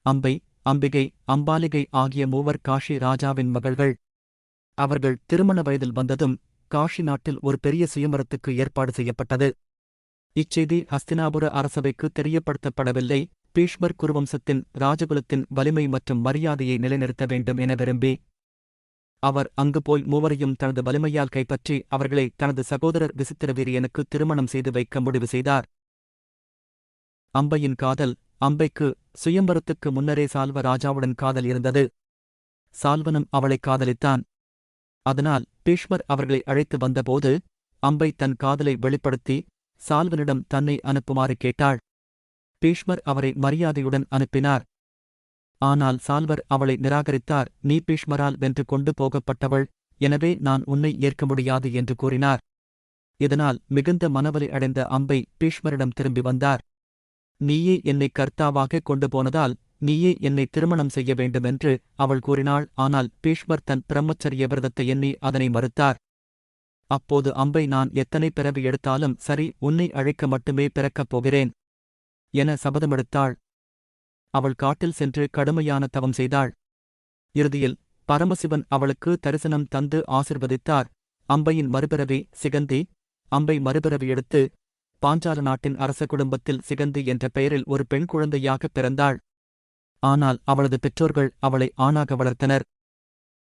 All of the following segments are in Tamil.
அம்பை, அம்பிகை, அம்பாலிகை ஆகிய மூவர் காஷி ராஜாவின் மகள்கள். அவர்கள் திருமண வயதில் வந்ததும் காஷி நாட்டில் ஒரு பெரிய சுயமரத்துக்கு ஏற்பாடு செய்யப்பட்டது. இச்செய்தி ஹஸ்தினாபுர அரசவைக்கு தெரியப்படுத்தப்படவில்லை. பீஷ்மர் குருவம்சத்தின் ராஜகுலத்தின் வலிமை மற்றும் மரியாதையை நிலைநிறுத்த வேண்டும் என விரும்பி அவர் அங்கு போய் மூவரையும் தனது வலிமையால் கைப்பற்றி அவர்களை தனது சகோதரர் விசித்திரவீரியனுக்கு திருமணம் செய்து வைக்க முடிவு செய்தார். அம்பையின் காதல். அம்பைக்கு சுயம்பரத்துக்கு முன்னரே சால்வ ராஜாவுடன் காதல் இருந்தது. சால்வனும் அவளை காதலித்தான். அதனால் பீஷ்மர் அவர்களை அழைத்து வந்தபோது அம்பை தன் காதலை வெளிப்படுத்தி சால்வனிடம் தன்னை அனுப்புமாறு கேட்டாள். பீஷ்மர் அவரை மரியாதையுடன் அனுப்பினார். ஆனால் சால்வர் அவளை நிராகரித்தார். நீ பீஷ்மரால் வென்று கொண்டு போகப்பட்டவள், எனவே நான் உன்னை ஏற்க முடியாது என்று கூறினார். இதனால் மிகுந்த மனவலி அடைந்த அம்பை பீஷ்மரிடம் திரும்பி வந்தார். நீயே என்னை கர்த்தாவாக கொண்டு போனதால் நீயே என்னை திருமணம் செய்ய வேண்டுமென்று அவள் கூறினாள். ஆனால் பீஷ்மர் தன் பிரம்மச்சரிய விரதத்தை எண்ணி அதனை மறுத்தார். அப்போது அம்பை நான் எத்தனை பிறவி எடுத்தாலும் சரி, உன்னை அழைக்க மட்டுமே பிறக்கப் போகிறேன் என சபதமெடுத்தாள். அவள் காட்டில் சென்று கடுமையான தவம் செய்தாள். இறுதியில் பரமசிவன் அவளுக்கு தரிசனம் தந்து ஆசிர்வதித்தார். அம்பையின் மறுபிறவி சிகந்தி. அம்பை மறுபிறவி எடுத்து பாஞ்சால நாட்டின் அரச குடும்பத்தில் சிகந்தி என்ற பெயரில் ஒரு பெண் குழந்தையாகப் பிறந்தாள். ஆனால் அவளது பெற்றோர்கள் அவளை ஆணாக வளர்த்தனர்.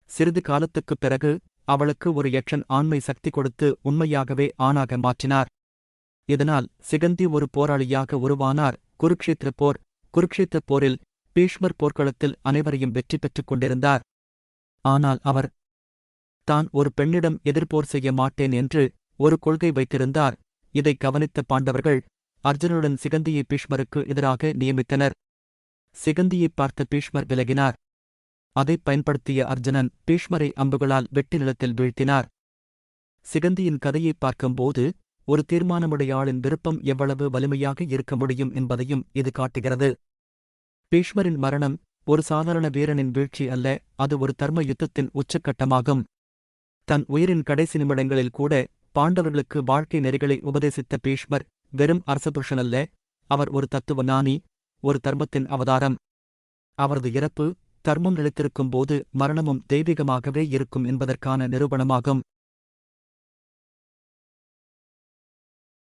சிறிது காலத்துக்குப் பிறகு அவளுக்கு ஒரு யக்ஷன் ஆண்மை சக்தி கொடுத்து உண்மையாகவே ஆணாக மாற்றினார். இதனால் சிகந்தி ஒரு போராளியாக உருவானார். குருக்ஷேத்திரப் போரில் பீஷ்மர் போர்க்களத்தில் அனைவரையும் வெற்றி பெற்றுக் கொண்டிருந்தார். ஆனால் அவர் தான் ஒரு பெண்ணிடம் எதிர்போர் செய்ய மாட்டேன் என்று ஒரு கொள்கை வைத்திருந்தார். இதை கவனித்த பாண்டவர்கள் அர்ஜுனுடன் சிகந்தியை பீஷ்மருக்கு எதிராக நியமித்தனர். சிகந்தியைப் பார்த்த பீஷ்மர் விலகினார். அதைப் பயன்படுத்திய அர்ஜுனன் பீஷ்மரை அம்புகளால் வெட்டி நிலத்தில் வீழ்த்தினார். சிகந்தியின் கதையைப் பார்க்கும்போது ஒரு தீர்மானமுடையாளின் விருப்பம் எவ்வளவு வலிமையாக இருக்க முடியும் என்பதையும் இது காட்டுகிறது. பீஷ்மரின் மரணம் ஒரு சாதாரண வீரனின் வீழ்ச்சி அல்ல, அது ஒரு தர்ம யுத்தத்தின் உச்சக்கட்டமாகும். தன் உயிரின் கடைசி நிமிடங்களில் கூட பாண்டவர்களுக்கு வாழ்க்கை நெறிகளை உபதேசித்த பீஷ்மர் வெறும் அரசபுருஷனல்ல, அவர் ஒரு தத்துவ ஞானி, ஒரு தர்மத்தின் அவதாரம். அவரது இறப்பு தர்மம் நிலைத்திருக்கும் போது மரணமும் தெய்வீகமாகவே இருக்கும் என்பதற்கான நிரூபணமாகும்.